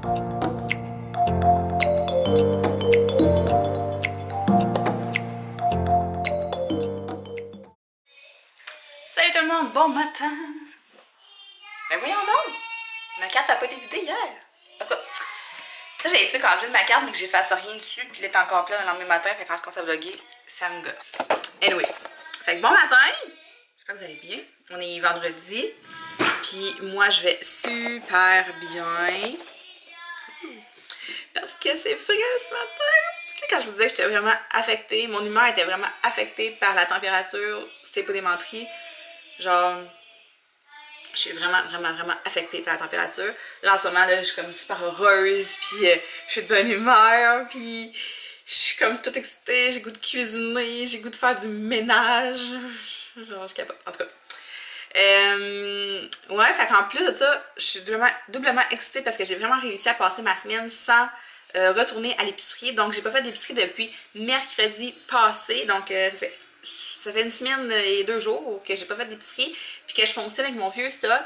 Salut tout le monde, bon matin! Ben voyons donc! Ma carte n'a pas été vidée hier! En tout cas, ça j'ai essayé quand j'ai de ma carte mais que j'ai fait rien dessus, puis elle est encore pleine le lendemain matin, fait que quand je commence à vlogger, ça me gosse. Anyway, fait que bon matin! J'espère que vous allez bien. On est vendredi, puis moi je vais super bien. Parce que c'est frais ce matin! Tu sais, quand je vous disais que j'étais vraiment affectée, mon humeur était vraiment affectée par la température, c'est pas des menteries. Genre, je suis vraiment affectée par la température. Là, en ce moment, là, je suis comme super heureuse, puis je suis de bonne humeur, puis je suis comme toute excitée, j'ai goût de cuisiner, j'ai goût de faire du ménage. Genre, je capote. En tout cas. Ouais, fait qu'en plus de ça, je suis doublement excitée parce que j'ai vraiment réussi à passer ma semaine sans retourner à l'épicerie. Donc, j'ai pas fait d'épicerie depuis mercredi passé. Donc, ça fait une semaine et 2 jours que j'ai pas fait d'épicerie, puis que je fonctionne avec mon vieux stock.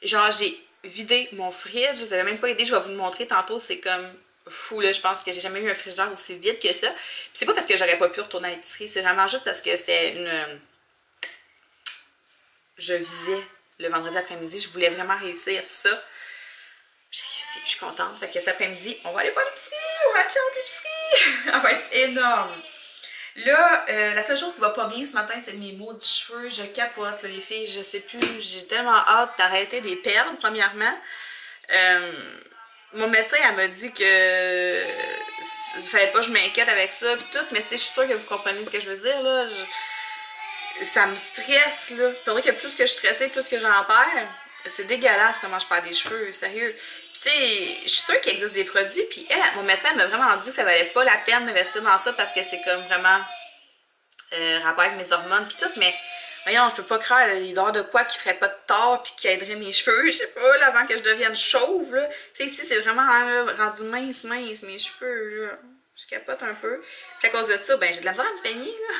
Genre, j'ai vidé mon fridge, je vous avais même pas aidé, je vais vous le montrer tantôt, c'est comme fou là, je pense que j'ai jamais eu un frigidaire aussi vide que ça. Puis c'est pas parce que j'aurais pas pu retourner à l'épicerie, c'est vraiment juste parce que c'était une... Je visais le vendredi après-midi, je voulais vraiment réussir ça. J'ai réussi, je suis contente. Fait que cet après-midi, on va aller voir l'épicerie, on va acheter l'épicerie. Ça va être énorme. Là, la seule chose qui va pas bien ce matin, c'est mes maudits cheveux. Je capote, là, les filles. Je sais plus, j'ai tellement hâte d'arrêter de les perdre, premièrement. Mon médecin, elle m'a dit que il fallait pas que je m'inquiète avec ça, pis tout, mais tu sais, je suis sûre que vous comprenez ce que je veux dire, là. Ça me stresse, là. Faudrait que plus que je stressais, plus que j'en perds. C'est dégueulasse comment je perds des cheveux, sérieux. Puis tu sais, je suis sûre qu'il existe des produits, puis elle, mon médecin m'a vraiment dit que ça valait pas la peine d'investir dans ça parce que c'est comme vraiment rapport avec mes hormones puis tout, mais voyons, je peux pas croire, il doit y avoir de quoi qui ferait pas de tort puis qui aiderait mes cheveux, je sais pas, là, avant que je devienne chauve, là. Tu sais, ici, c'est vraiment là, rendu mince, mes cheveux, là. Je capote un peu. Puis à cause de ça, ben j'ai de la misère à me peigner, là.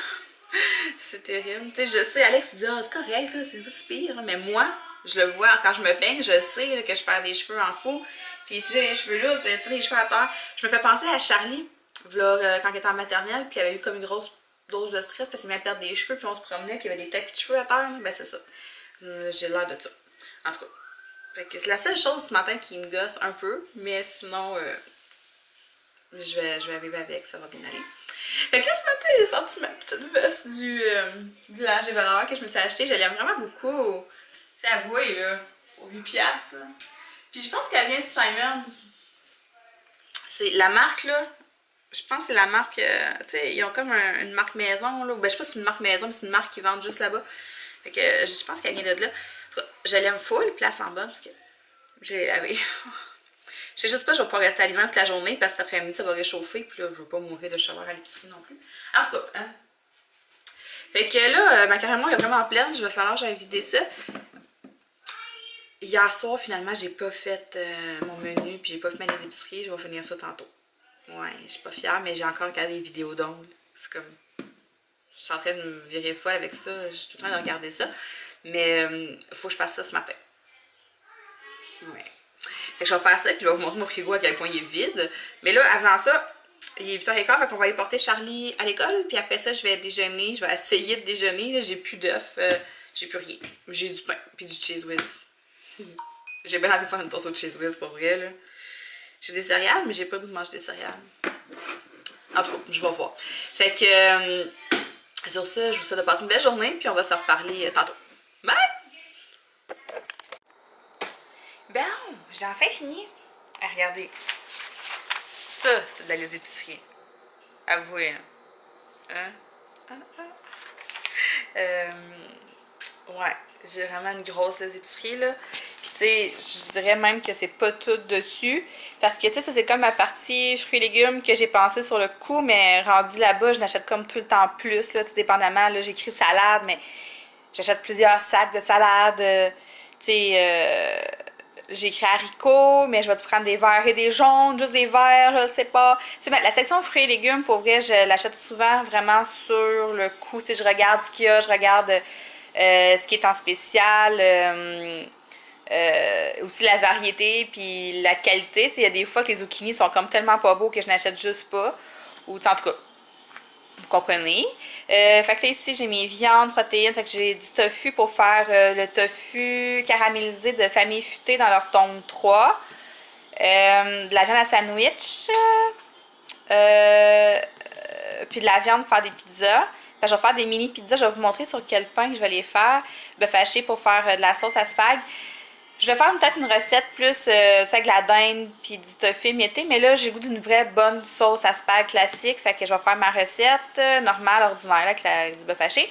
C'est terrible. Tu sais, je sais, Alex dit, ah, c'est correct, là, c'est pas si pire, là. Mais moi, je le vois, quand je me peigne, je sais là, que je perds des cheveux en fou. Puis si j'ai les cheveux là, c'est tous les cheveux à terre. Je me fais penser à Charlie, là, quand elle était en maternelle, puis elle avait eu comme une grosse dose de stress parce qu'il m'a perdu des cheveux, puis on se promenait, puis il y avait des tapis de cheveux à terre. Ben c'est ça. J'ai l'air de ça. En tout cas. Fait que c'est la seule chose ce matin qui me gosse un peu, mais sinon, je vais vivre avec, ça va bien aller. Fait que là, ce matin, j'ai sorti ma petite veste du Village des Valeurs que je me suis achetée. Je l'aime vraiment beaucoup. C'est avoué, là, pour 8$. Là. Puis je pense qu'elle vient de Simons. C'est la marque, là. Je pense que c'est la marque, tu sais, ils ont comme une marque maison, là. Ben, je sais pas si c'est une marque maison, mais c'est une marque qu'ils vendent juste là-bas. Fait que je pense qu'elle vient de là. Je l'aime full, place en bas, parce que je l'ai lavé. Je sais juste pas, je vais pouvoir rester à l'hiver toute la journée, parce que cet après-midi, ça va réchauffer, puis là, je vais pas mourir de chaleur à l'épicerie non plus. En tout cas, hein. Fait que là, ma carrément est vraiment pleine, je vais falloir que j'aille vider ça. Hier soir, finalement, j'ai pas fait mon menu, puis j'ai pas fait mes épiceries, je vais finir ça tantôt. Ouais, je suis pas fière, mais j'ai encore regardé des vidéos d'ongles. C'est comme... Je suis en train de me virer folle avec ça, je suis tout le temps de regarder ça. Mais faut que je fasse ça ce matin. Ouais. Fait que je vais faire ça, puis je vais vous montrer mon frigo à quel point il est vide. Mais là, avant ça, il est 8h15, fait qu'on va aller porter Charlie à l'école. Puis après ça, je vais déjeuner, je vais essayer de déjeuner. J'ai plus d'œufs, j'ai plus rien. J'ai du pain, puis du Cheez Whiz. J'ai bien envie de faire une toast au Cheez Whiz, pour vrai, là. J'ai des céréales, mais j'ai pas le goût de manger des céréales. En tout cas, je vais voir. Fait que, sur ça, je vous souhaite de passer une belle journée, puis on va se reparler tantôt. Bye! Bon, j'ai enfin fini. Ah, regardez. Ça, c'est de la liste d'épicerie. Avouez, là. Hein? Ouais, j'ai vraiment une grosse liste d'épicerie, là. Puis, tu sais, je dirais même que c'est pas tout dessus. Parce que, tu sais, ça, c'est comme ma partie fruits et légumes que j'ai pensé sur le coup, mais rendu là-bas, je n'achète comme tout le temps plus, là, tu sais, dépendamment. Là, j'écris salade, mais j'achète plusieurs sacs de salade. Tu sais, j'ai écrit haricots, mais je vais prendre des verts et des jaunes, juste des verts, je sais pas. Tu sais, la section fruits et légumes, pour vrai, je l'achète souvent vraiment sur le coup. Tu sais, je regarde ce qu'il y a, je regarde ce qui est en spécial. Aussi la variété puis la qualité. Il y a des fois que les zucchini sont comme tellement pas beaux que je n'achète juste pas. Ou en tout cas, vous comprenez. Fait que là ici j'ai mes viandes, protéines. Fait que j'ai du tofu pour faire le tofu caramélisé de Famille Futée dans leur tome 3. De la viande à sandwich. Puis de la viande pour faire des pizzas. Fait que je vais faire des mini pizzas. Je vais vous montrer sur quel pain je vais les faire. Bœuf haché pour faire de la sauce à spag. Je vais faire peut-être une recette plus avec la dinde puis du tofu émietté, mais là j'ai le goût d'une vraie bonne sauce à spag classique, fait que je vais faire ma recette normale, ordinaire, là, avec du bœuf haché.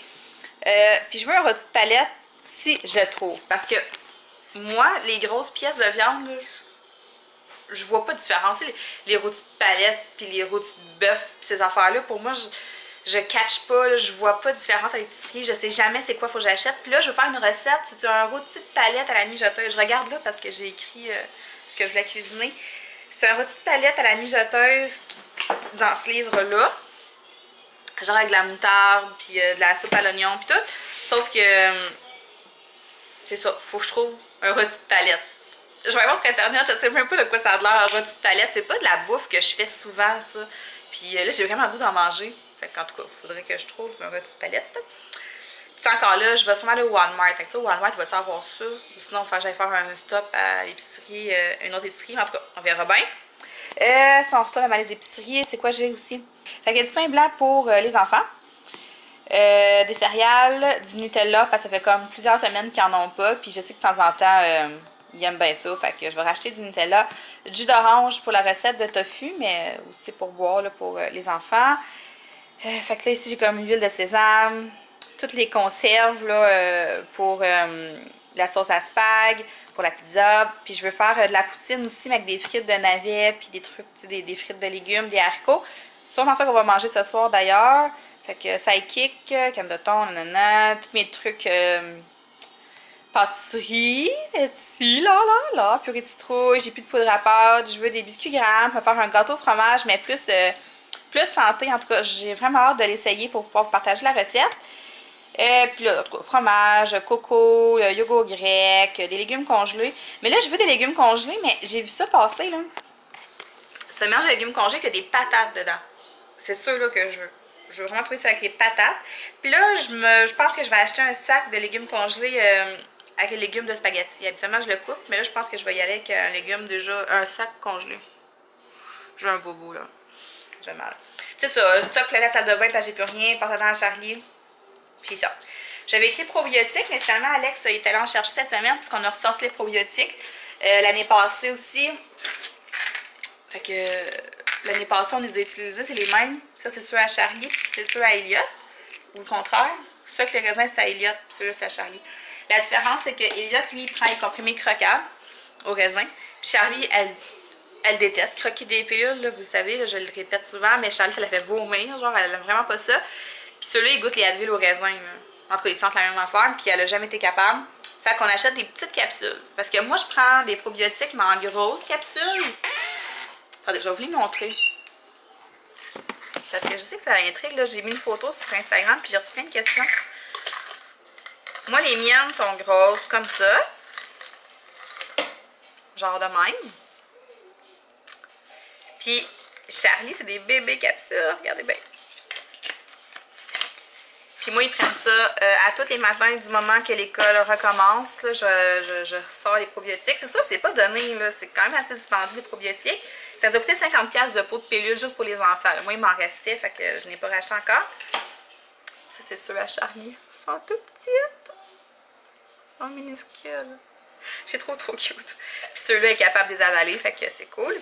Puis je veux un rôti de palette si je le trouve, parce que moi, les grosses pièces de viande, je vois pas de différence. Les rôtis de palette puis les rôtis de bœuf puis ces affaires-là, pour moi, je catch pas, là, je vois pas de différence à l'épicerie, je sais jamais c'est quoi faut que j'achète. Puis là, je vais faire une recette, c'est un rôti de palette à la mijoteuse. Je regarde là parce que j'ai écrit ce que je voulais cuisiner. C'est un rôti de palette à la mijoteuse dans ce livre-là. Genre avec de la moutarde, puis de la soupe à l'oignon, puis tout. Sauf que, c'est ça, faut que je trouve un rôti de palette. Je vais voir sur internet, je sais même pas de quoi ça a l'air, un rôti de palette. C'est pas de la bouffe que je fais souvent, ça. Puis là, j'ai vraiment le goût d'en manger. Fait qu'en tout cas, il faudrait que je trouve un rôti de palette. Puis encore là, je vais sûrement aller au Walmart. Fait que ça, au Walmart, il va-tu avoir ça? Ou sinon, il faut que j'aille faire un stop à l'épicerie, une autre épicerie. En tout cas, on verra bien. Si on retourne à ma liste d'épicerie, c'est quoi j'ai aussi? Fait qu'il y a du pain blanc pour les enfants. Des céréales, du Nutella, parce que ça fait comme plusieurs semaines qu'ils n'en ont pas. Puis je sais que de temps en temps, ils aiment bien ça. Fait que je vais racheter du Nutella. Du jus d'orange pour la recette de tofu, mais aussi pour boire là, pour les enfants. Fait que là, ici, j'ai comme huile de sésame, toutes les conserves là, pour la sauce à spag, pour la pizza. Puis je veux faire de la poutine aussi, mais avec des frites de navets, puis des trucs, des frites de légumes, des haricots. C'est sûrement ça qu'on va manger ce soir d'ailleurs. Fait que sidekick, canne de thon, nanana, tous mes trucs pâtisserie, ici, là, purée de citrouille, j'ai plus de poudre à pâte, je veux des biscuits grammes, me faire un gâteau au fromage, mais plus santé. En tout cas, j'ai vraiment hâte de l'essayer pour pouvoir vous partager la recette. Puis là, en tout cas, fromage, coco, yogourt grec, des légumes congelés. Mais là, je veux des légumes congelés, mais j'ai vu ça passer, là. C'est un mélange de légumes congelés qui a des patates dedans. C'est sûr, là, que je veux. Je veux vraiment trouver ça avec les patates. Puis là, je pense que je vais acheter un sac de légumes congelés avec les légumes de spaghetti. Habituellement, je le coupe, mais là, je pense que je vais y aller avec un légume déjà, un sac congelé. J'ai un bobo, là. J'ai mal. C'est ça, stock la salle de bain, parce que j'ai plus rien, partant à Charlie. Puis ça. J'avais écrit probiotiques, mais finalement, Alex il était allé en chercher cette semaine, puisqu'on a ressorti les probiotiques. L'année passée aussi. Fait que l'année passée, on les a utilisés, c'est les mêmes. Ça, c'est ceux à Charlie, puis c'est ceux à Elliot. Ou le contraire. Ça que le raisin, c'est à Elliot, puis celui-là, c'est à Charlie. La différence, c'est que Elliot, lui, il prend les comprimés croquables au raisin. Puis Charlie, elle déteste croquer des pilules, là, vous le savez, là, je le répète souvent, mais Charlie, ça la fait vomir, genre, elle aime vraiment pas ça. Puis ceux-là, ils goûtent les Advil au raisin, là. En tout cas, ils sentent la même affaire, puis elle a jamais été capable. Fait qu'on achète des petites capsules. Parce que moi, je prends des probiotiques, mais en grosses capsules. Attendez, je vais vous les montrer. Parce que je sais que ça intrigue, là. J'ai mis une photo sur Instagram, puis j'ai reçu plein de questions. Moi, les miennes sont grosses, comme ça. Genre de même. Puis, Charlie, c'est des bébés capsules. Regardez bien. Puis moi, ils prennent ça à tous les matins du moment que l'école recommence. Là, je ressors les probiotiques. C'est sûr que c'est pas donné, là. C'est quand même assez dispendieux, les probiotiques. Ça nous a coûté 50$ de pot de pilule juste pour les enfants. Moi, il m'en restait, fait que je n'ai pas racheté encore. Ça, c'est ceux à Charlie. Ils sont tout petites. Oh, minuscules. J'ai trop cute. Puis ceux-là est capable de les avaler, fait que c'est cool.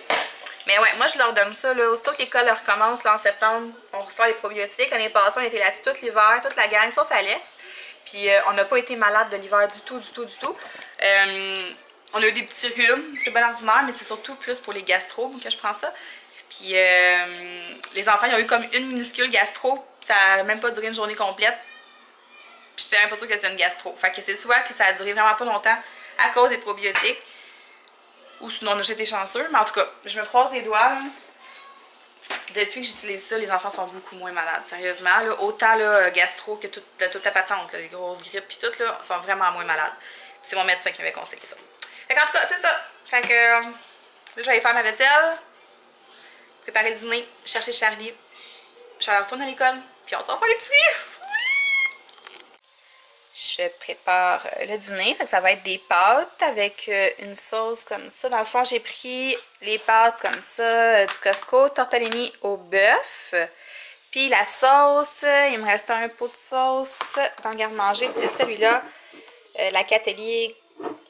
Mais ouais, moi je leur donne ça, là. Aussitôt que l'école recommence là, en septembre, on ressort les probiotiques. L'année passée, on était là-dessus tout l'hiver, toute la gang, sauf Alex. Puis on n'a pas été malade de l'hiver du tout. On a eu des petits rhumes, c'est bien ordinaire, mais c'est surtout plus pour les gastro que je prends ça. Puis les enfants, ils ont eu comme une minuscule gastro, ça n'a même pas duré une journée complète. Puis j'étais même pas sûre que c'était une gastro. Fait que c'est souvent que ça a duré vraiment pas longtemps à cause des probiotiques. Ou sinon on a été chanceux. Mais en tout cas, je me croise les doigts. Là. Depuis que j'utilise ça, les enfants sont beaucoup moins malades. Sérieusement. Là, autant là, gastro que toute la patente. Là, les grosses grippes puis tout, là, sont vraiment moins malades. C'est mon médecin qui m'avait conseillé ça. Fait qu'en tout cas, c'est ça. Fait que là, je vais aller faire ma vaisselle, préparer le dîner, chercher Charlie. Je retourne à l'école, puis on s'en va à l'épicerie. Je prépare le dîner, fait que ça va être des pâtes avec une sauce comme ça. Dans le fond, j'ai pris les pâtes comme ça du Costco, tortellini au bœuf. Puis la sauce, il me reste un pot de sauce dans le garde-manger. Puis c'est celui-là, la Catellier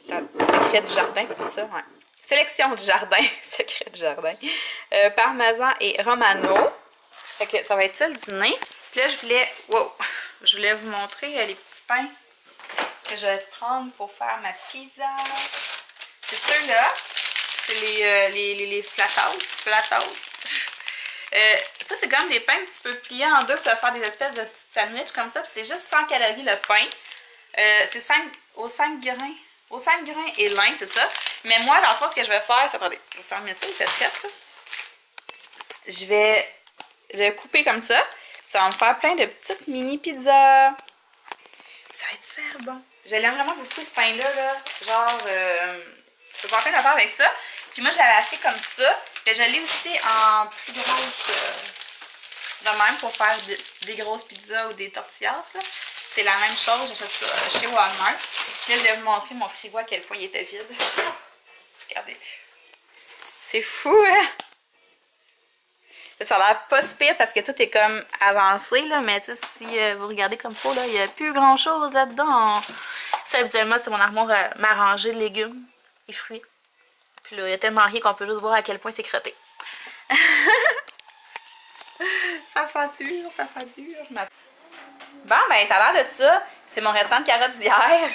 Secret du Jardin, c'est ça, ouais. Sélection du Jardin, Secret du Jardin. Parmesan et Romano. Fait que ça va être ça le dîner. Puis là, je voulais vous montrer les petits pains que je vais prendre pour faire ma pizza. C'est ceux-là. C'est les flat out. Ça, c'est comme des pains que tu peux plier en deux pour faire des espèces de petites sandwichs comme ça. Puis c'est juste 100 calories le pain. C'est 5 grains. Aux 5 grains et lin, c'est ça. Mais moi, dans le fond, ce que je vais faire, c'est... Attendez, je vais fermer ça, il fait frais, là. Je vais le couper comme ça. Ça va me faire plein de petites mini pizzas. Ça va être super bon. J'aime vraiment beaucoup ce pain-là, là. Genre, je peux faire plein d'affaires avec ça. Puis moi, je l'avais acheté comme ça. Et je l'ai aussi en plus grosse de même pour faire des grosses pizzas ou des tortillas, là. C'est la même chose, j'achète ça chez Walmart. Là, je vais vous montrer mon frigo à quel point il était vide. Regardez. C'est fou, hein? Ça a l'air pas si pire parce que tout est comme avancé, là. Mais tu sais, si vous regardez comme faut, là, il n'y a plus grand-chose là-dedans. Ça, habituellement, c'est mon armoire à rangée de légumes et fruits. Puis là, il y a tellement rien qu'on peut juste voir à quel point c'est crotté. Ça fait dur, ça fait dur. Bon, ben, ça a l'air de ça. C'est mon restant de carottes d'hier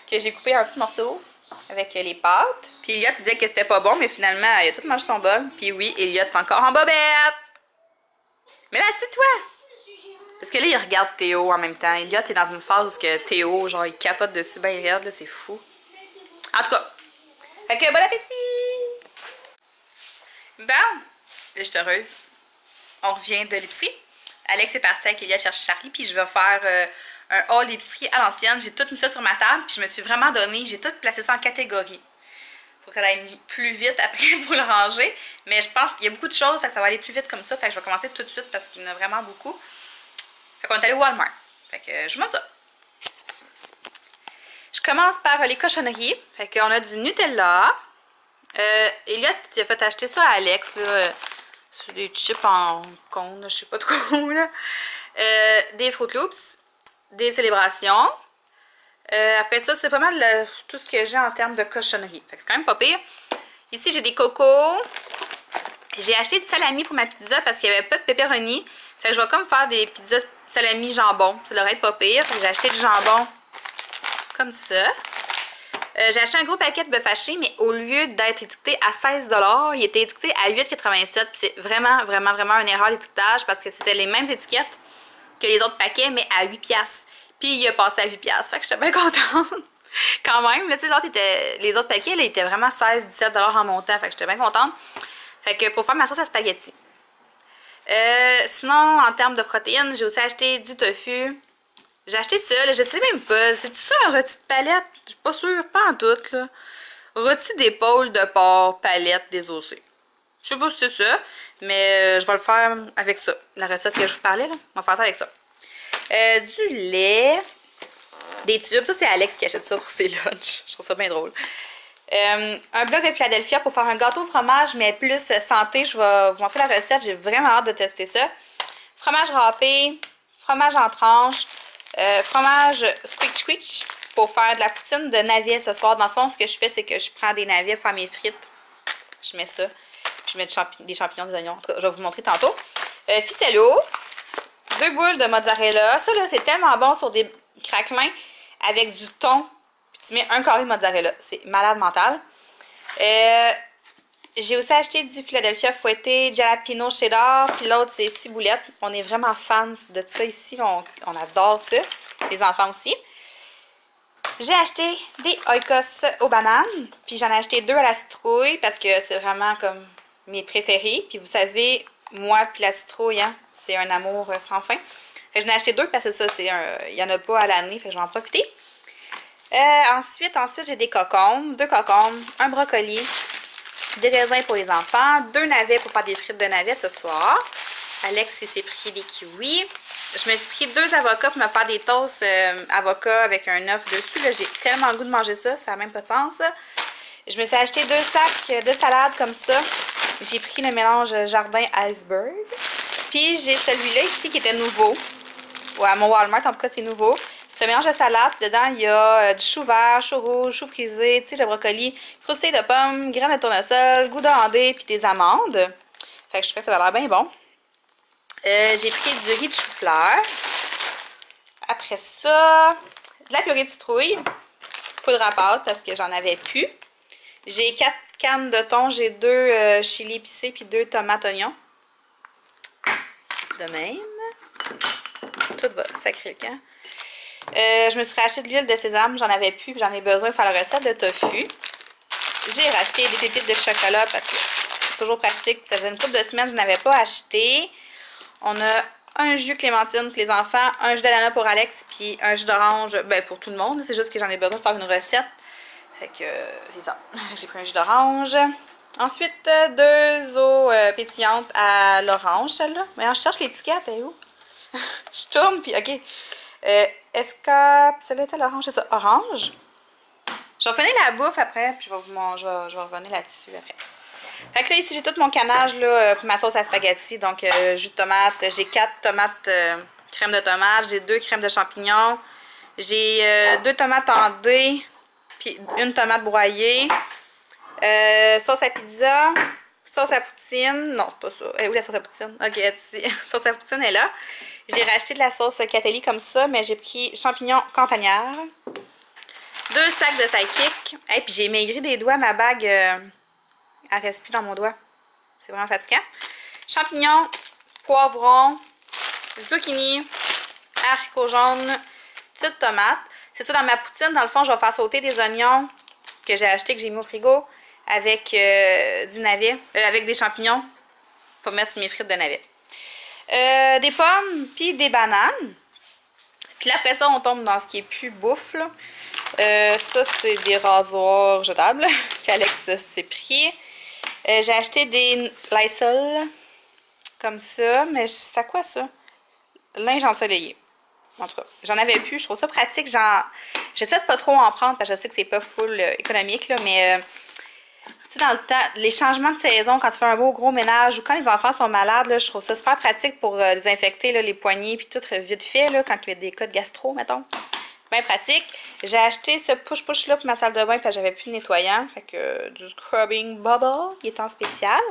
que j'ai coupé un petit morceau avec les pâtes. Puis Elliot disait que c'était pas bon, mais finalement, il a tout mangé son bol. Puis oui, Elliot est encore en bobette. Mais là, c'est toi. Parce que là, il regarde Théo en même temps. Elliot est dans une phase où que Théo, genre, il capote dessus, ben, il regarde, là, c'est fou. En tout cas, fait que bon appétit! Bon, je suis heureuse. On revient de l'épicerie. Alex est parti avec Elliot chercher Charlie, puis je vais faire un haul d'épicerie à l'ancienne. J'ai tout mis ça sur ma table, puis je me suis vraiment donné, j'ai tout placé ça en catégories. Pour qu'elle aille plus vite après pour le ranger. Mais je pense qu'il y a beaucoup de choses, fait que ça va aller plus vite comme ça. Fait que je vais commencer tout de suite parce qu'il y en a vraiment beaucoup. Fait qu'on est allé au Walmart. Fait que je vous montre ça. Je commence par les cochonneries. Fait qu'on a du Nutella. Elliot, il a fait acheter ça à Alex, là. C'est des chips en cône, je sais pas trop, là. Des Fruit Loops. Des célébrations. Après ça, c'est pas mal tout ce que j'ai en termes de cochonnerie. Fait que c'est quand même pas pire. Ici, j'ai des cocos. J'ai acheté du salami pour ma pizza parce qu'il n'y avait pas de pepperoni. Fait que je vais comme faire des pizzas salami jambon. Ça devrait être pas pire. Fait que j'ai acheté du jambon comme ça. J'ai acheté un gros paquet de bœuf haché, mais au lieu d'être étiqueté à 16 $, il était étiqueté à 8,87 $. C'est vraiment une erreur d'étiquetage parce que c'était les mêmes étiquettes que les autres paquets, mais à 8 $. Puis il a passé à 8 $. Fait que j'étais bien contente. Quand même, là, tu sais, les autres paquets, là, étaient vraiment 16-17 $ en montant. Fait que j'étais bien contente. Fait que pour faire ma sauce à spaghetti. Sinon, en termes de protéines, j'ai aussi acheté du tofu. J'ai acheté ça, là, je sais même pas. C'est-tu ça un rôti de palette? Je suis pas sûre, pas en tout, là. Rôti d'épaule de porc, palette désossée. Je sais pas si c'est ça, mais je vais le faire avec ça. La recette que je vous parlais, là, on va faire ça avec ça. Du lait, des tubes. Ça, c'est Alex qui achète ça pour ses lunchs. Je trouve ça bien drôle. Un bloc de Philadelphia pour faire un gâteau au fromage, mais plus santé. Je vais vous montrer la recette. J'ai vraiment hâte de tester ça. Fromage râpé, fromage en tranches, fromage squeak pour faire de la poutine de navet ce soir. Dans le fond, ce que je fais, c'est que je prends des navets pour faire mes frites. Je mets ça. Puis je mets des champignons, des oignons. En tout cas, je vais vous montrer tantôt. Ficello. 2 boules de mozzarella. Ça, là, c'est tellement bon sur des craquelins avec du thon. Puis tu mets un carré de mozzarella. C'est malade mental. J'ai aussi acheté du Philadelphia fouetté, jalapeno cheddar. Puis l'autre, c'est ciboulette. On est vraiment fans de ça ici. On adore ça. Les enfants aussi. J'ai acheté des oikos aux bananes. Puis j'en ai acheté 2 à la citrouille parce que c'est vraiment comme mes préférés. Puis vous savez, moi puis la citrouille, hein, c'est un amour sans fin. Fait que j'en ai acheté 2 parce que ça, il n'y en a pas à l'année. Fait que je vais en profiter. Ensuite, j'ai des cocombes, 2 cocombes, un brocoli, des raisins pour les enfants, 2 navets pour faire des frites de navets ce soir. Alex, il s'est pris des kiwis. Je me suis pris 2 avocats pour me faire des toasts avocats avec un œuf dessus. J'ai tellement le goût de manger ça, ça n'a même pas de sens. Je me suis acheté 2 sacs de salade comme ça. J'ai pris le mélange jardin iceberg. Puis j'ai celui-là ici qui était nouveau. Ouais, à mon Walmart, en tout cas, c'est nouveau. C'est un mélange de salade. Dedans, il y a du chou vert, chou rouge, chou frisé, tige de brocoli, croustilles de pommes, graines de tournesol, gouda-andé, puis des amandes. Fait que je trouve que ça a l'air bien bon. J'ai pris du riz de chou-fleur. Après ça, de la purée de citrouille. Poudre à pâte parce que j'en avais plus. J'ai 4 cannes de thon. J'ai 2 chili épicés puis 2 tomates oignons. De même. Tout va sacré le camp. Je me suis racheté de l'huile de sésame, j'en avais plus, j'en ai besoin pour faire la recette de tofu. J'ai racheté des pépites de chocolat parce que c'est toujours pratique. Ça faisait une couple de semaines que je n'avais pas acheté. On a un jus clémentine pour les enfants, un jus d'ananas pour Alex, puis un jus d'orange pour tout le monde. C'est juste que j'en ai besoin pour faire une recette. Fait que c'est ça. J'ai pris un jus d'orange. Ensuite, 2 eaux pétillantes à l'orange, celle-là. Mais je cherche l'étiquette, elle est où? Je tourne, puis ok. Escape, celle-là était l'orange, c'est ça, orange. Je vais finir la bouffe après, puis je vais revenir là-dessus après. Fait que là, ici, j'ai tout mon canage là, pour ma sauce à spaghetti. Donc, jus de tomate, j'ai 4 tomates crème de tomate, j'ai 2 crèmes de champignons, j'ai 2 tomates en dés, puis 1 tomate broyée, sauce à pizza, sauce à poutine, non, c'est pas ça. Où la sauce à poutine? Ok, ici. Sauce à poutine est là. J'ai racheté de la sauce Catelli comme ça, mais j'ai pris champignons campagnards. 2 sacs de sidekick. Et puis j'ai maigri des doigts, ma bague, elle reste plus dans mon doigt. C'est vraiment fatigant. Champignons, poivrons, zucchini, haricots jaunes, petites tomates. C'est ça, dans ma poutine, dans le fond, je vais faire sauter des oignons que j'ai achetés, que j'ai mis au frigo, avec du navet, avec des champignons pour mettre sur mes frites de navet. Des pommes, puis des bananes. Puis là, après ça, on tombe dans ce qui est plus bouffe, là. Ça, c'est des rasoirs jetables qu'Alex s'est pris. J'ai acheté des Lysol, comme ça. Mais c'est à quoi, ça? Linge ensoleillé. En tout cas, j'en avais plus. Je trouve ça pratique. J'essaie de pas trop en prendre, parce que je sais que c'est pas full économique, là, mais... Tu sais, dans le temps, les changements de saison, quand tu fais un beau gros ménage ou quand les enfants sont malades, là, je trouve ça super pratique pour désinfecter là, les poignets puis tout vite fait, là, quand il y a des cas de gastro, mettons. Bien pratique. J'ai acheté ce push-push là pour ma salle de bain parce que j'avais plus de nettoyant. Fait que du scrubbing bubble, il est en spécial.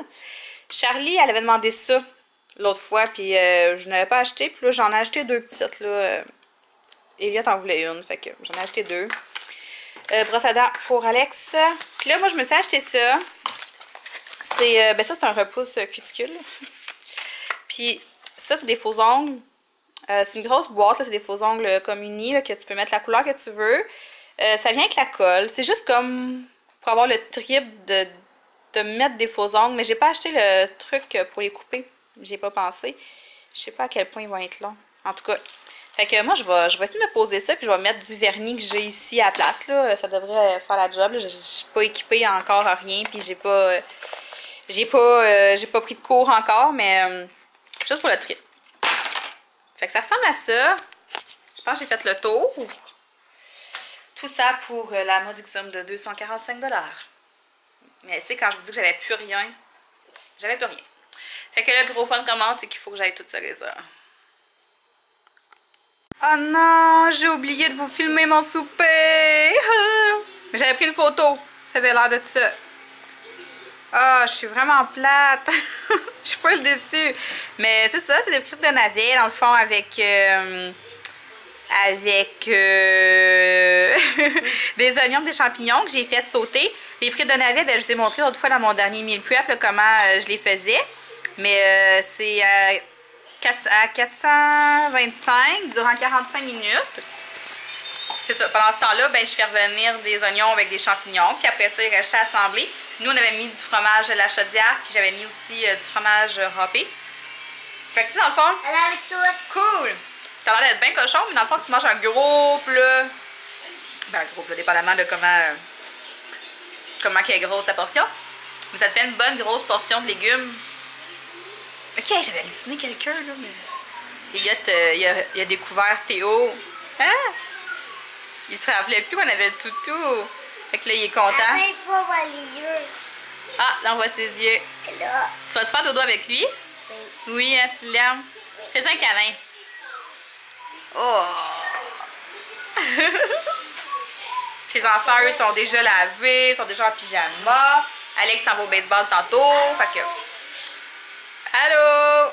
Charlie, elle avait demandé ça l'autre fois, puis je n'avais pas acheté. Puis là, j'en ai acheté 2 petites, là. Elliot en voulait une, fait que j'en ai acheté 2. Brosse à dents pour Alex. Puis là, moi, je me suis acheté ça. C'est, ça, c'est un repousse cuticule. Puis ça, c'est des faux ongles. C'est une grosse boîte, c'est des faux ongles comme unis, là, que tu peux mettre la couleur que tu veux. Ça vient avec la colle. C'est juste comme pour avoir le trip de mettre des faux ongles. Mais j'ai pas acheté le truc pour les couper. J'ai pas pensé. Je sais pas à quel point ils vont être longs. En tout cas... Fait que moi, je vais essayer de me poser ça, puis je vais mettre du vernis que j'ai ici à la place, là. Ça devrait faire la job, là. Je suis pas équipée encore à rien, puis j'ai pas pris de cours encore, mais juste pour le trip. Fait que ça ressemble à ça. Je pense que j'ai fait le tour. Tout ça pour la modique somme de 245 $. Mais tu sais, quand je vous dis que j'avais plus rien, j'avais plus rien. Fait que le gros fun commence, c'est qu'il faut que j'aille tout ça les heures. Oh non, j'ai oublié de vous filmer mon souper. J'avais pris une photo. Ça avait l'air de ça. Ah, je suis vraiment plate. Je suis pas le déçu. Mais c'est ça, c'est des frites de navet, dans le fond, avec des oignons, des champignons que j'ai fait sauter. Les frites de navet, ben, je vous ai montré l'autre fois dans mon dernier meal prep là, comment je les faisais. Mais c'est à 425 durant 45 minutes. C'est ça. Pendant ce temps-là, ben, je fais revenir des oignons avec des champignons. Puis après ça, il restait à assembler. Nous, on avait mis du fromage de la chaudière. Puis j'avais mis aussi du fromage râpé. Fait que tu sais, dans le fond... Elle a tout. Cool! Ça a l'air d'être bien cochon, mais dans le fond, tu manges un gros plat Ben, gros, là, dépendamment de comment est grosse la portion. Mais ça te fait une bonne grosse portion de légumes. Ok, j'avais halluciné quelqu'un, là, mais... Elliot, il a découvert Théo. Hein? Il se rappelait plus qu'on avait le toutou. Fait que là, il est content. Pas les yeux. Ah, là, on voit ses yeux. Là. Tu vas te faire dodo avec lui? Oui. Oui, hein, tu l'aimes. Fais un câlin. Oh! Les enfants, eux, sont déjà lavés, sont déjà en pyjama. Alex s'en va au baseball tantôt. Fait que... Allô?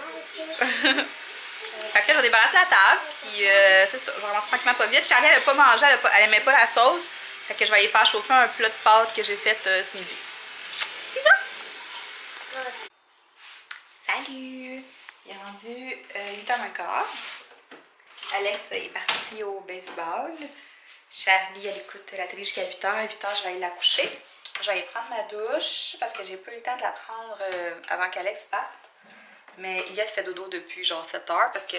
Fait que là, je vais débarrasser la table, puis c'est ça, je vais avancer tranquillement pas vite. Charlie, elle n'a pas mangé, elle aimait pas la sauce. Fait que je vais aller faire chauffer un plat de pâtes que j'ai fait ce midi. C'est ça? Salut! Il est rendu 8h15. Alex est parti au baseball. Charlie, elle écoute la télé jusqu'à 8h. À 8h, je vais aller la coucher. Je vais aller prendre ma douche parce que j'ai pas eu le temps de la prendre avant qu'Alex parte. Mais il a fait dodo depuis genre 7h parce que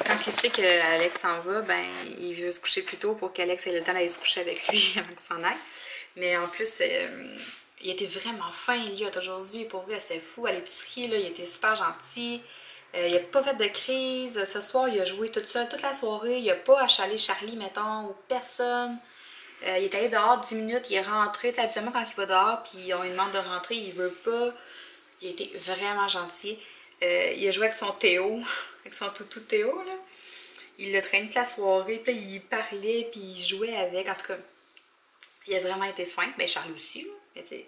quand il sait qu'Alex s'en va, ben il veut se coucher plus tôt pour qu'Alex ait le temps d'aller se coucher avec lui avant qu'il s'en aille. Mais en plus, il était vraiment fin, Elliot, aujourd'hui. Pour vrai, c'était fou à l'épicerie, là, il était super gentil. Il n'a pas fait de crise. Ce soir, il a joué tout seul toute la soirée. Il n'a pas achalé Charlie, mettons, ou personne. Il est allé dehors 10 minutes, il est rentré. Tu sais, habituellement, quand il va dehors, puis on lui demande de rentrer, il veut pas. Il a été vraiment gentil. Il a joué avec son Théo, avec son toutou Théo, là. Il l'a traîné toute la soirée, puis là, il parlait, puis il jouait avec. En tout cas, il a vraiment été fin. Ben, Charlie aussi, là. Mais tu sais,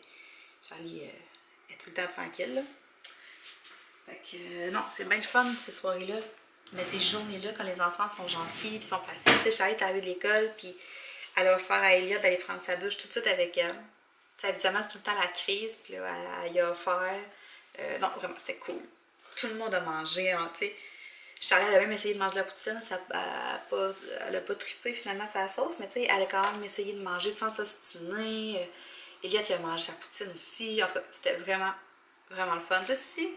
Charlie est tout le temps tranquille, là. Fait que, non, c'est bien le fun, ces soirées-là. Mais ces journées-là, quand les enfants sont gentils, puis sont faciles. Tu sais, Charlie est arrivée de l'école, puis elle a offert à Elliot d'aller prendre sa douche tout de suite avec elle. Tu sais, habituellement, c'est tout le temps la crise, puis là, elle y a offert. Non, vraiment, c'était cool. Tout le monde a mangé, hein, tu sais. Charlie, elle a même essayé de manger la poutine, elle a pas trippé finalement sa sauce, mais tu sais, elle a quand même essayé de manger sans s'ostiner. Elliot, il a mangé sa poutine aussi. En tout cas, c'était vraiment, vraiment le fun. Tu sais, si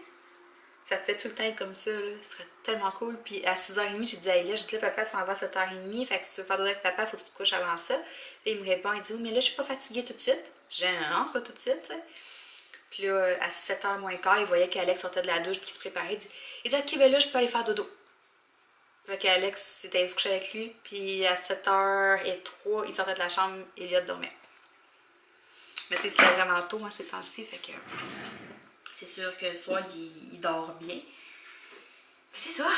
ça te fait tout le temps être comme ça, là, ce serait tellement cool. Puis à 6h30, j'ai dit à Elliot, j'ai dit là, papa s'en va à 7h30, fait que si tu veux faire dodo avec papa, il faut que tu te couches avant ça. Et il me répond, il dit, oui, mais là, je suis pas fatiguée tout de suite. J'ai non, pas tout de suite, tu sais. Puis là, à 7h moins quart, il voyait qu'Alex sortait de la douche puis qu'il se préparait. Il dit ok, ben là, je peux aller faire dodo. Fait qu'Alex s'était allé se coucher avec lui. Puis à 7h03, il sortait de la chambre, Elliot dormait. Mais tu sais, c'était vraiment tôt, hein, ces temps-ci. Fait que c'est sûr que le soir, il dort bien. Mais c'est ça.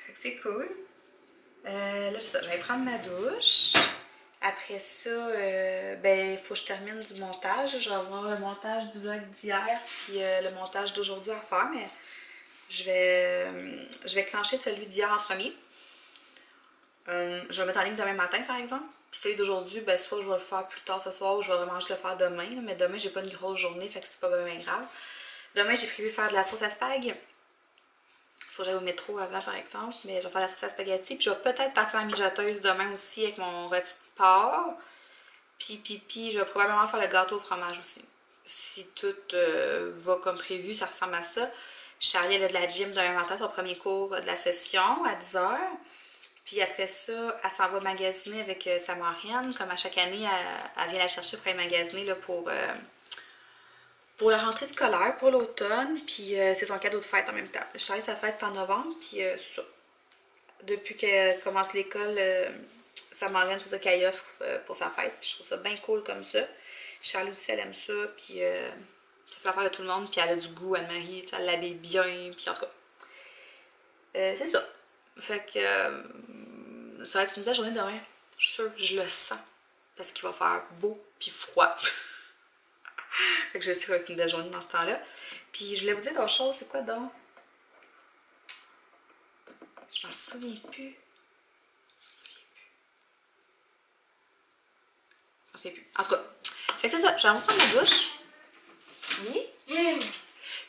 Fait que c'est cool. Là, c'est ça. Je vais prendre ma douche. Après ça, ben, il faut que je termine du montage. Je vais avoir le montage du vlog d'hier puis le montage d'aujourd'hui à faire, mais je vais clencher celui d'hier en premier. Je vais le mettre en ligne demain matin, par exemple. Puis celui d'aujourd'hui, ben, soit je vais le faire plus tard ce soir ou je vais vraiment juste le faire demain. Là, mais demain, j'ai pas une grosse journée, fait que c'est pas bien grave. Demain, j'ai prévu faire de la sauce à spag. Faut que j'aille au métro avant, par exemple, mais je vais faire la sauce à spaghetti. Puis je vais peut-être partir en mijoteuse demain aussi avec mon rôti de porc. Puis je vais probablement faire le gâteau au fromage aussi. Si tout va comme prévu, ça ressemble à ça. Charlie, elle a de la gym demain matin, son premier cours de la session à 10h. Puis après ça, elle s'en va magasiner avec sa marraine. Comme à chaque année, elle vient la chercher pour aller magasiner là, pour la rentrée scolaire, pour l'automne, puis c'est son cadeau de fête en même temps. Charlie, sa fête, c'est en novembre, puis c'est ça. Depuis qu'elle commence l'école, sa marraine, c'est ça qu'elle offre pour sa fête, puis je trouve ça bien cool comme ça. Charlie aussi, elle aime ça, puis ça fait l'affaire de tout le monde, puis elle a du goût, Anne-Marie, elle l'habille bien, puis en tout cas. C'est ça. Fait que ça va être une belle journée demain. Je suis sûre, je le sens, parce qu'il va faire beau, puis froid. Fait que je sais que ça va être une belle journée dans ce temps-là. Puis je voulais vous dire d'autres choses. C'est quoi donc? Je m'en souviens plus. En tout cas. Fait que c'est ça. Je vais me prendre ma douche. Oui?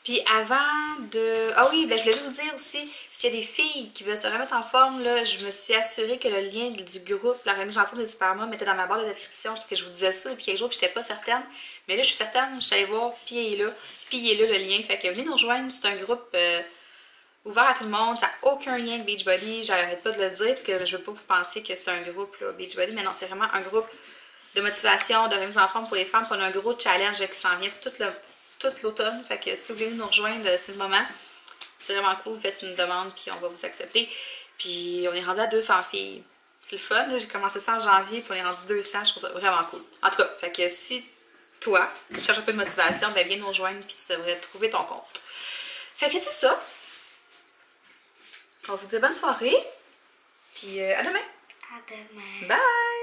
Puis avant de... Ah oui, ben je voulais juste vous dire aussi, s'il y a des filles qui veulent se remettre en forme, là, je me suis assurée que le lien du groupe, la remise en forme de Supermom, était dans ma barre de description, parce que je vous disais ça depuis quelques jours, puis j'étais pas certaine. Mais là, je suis certaine, je suis allée voir, puis il est là le lien. Fait que venez nous rejoindre, c'est un groupe ouvert à tout le monde, ça n'a aucun lien avec Beachbody, j'arrête pas de le dire parce que je veux pas que vous pensiez que c'est un groupe là, Beachbody, mais non, c'est vraiment un groupe de motivation, de remise en forme pour les femmes, puis on a un gros challenge qui s'en vient pour tout l'automne, fait que si vous voulez nous rejoindre, c'est le moment, c'est vraiment cool, vous faites une demande puis on va vous accepter, puis on est rendu à 200 filles, c'est le fun, j'ai commencé ça en janvier puis on est rendu 200, je trouve ça vraiment cool, en tout cas, fait que si toi, tu cherches un peu de motivation, ben viens nous rejoindre puis tu devrais trouver ton compte. Fait que c'est ça. On vous dit bonne soirée. Puis à demain. À demain. Bye!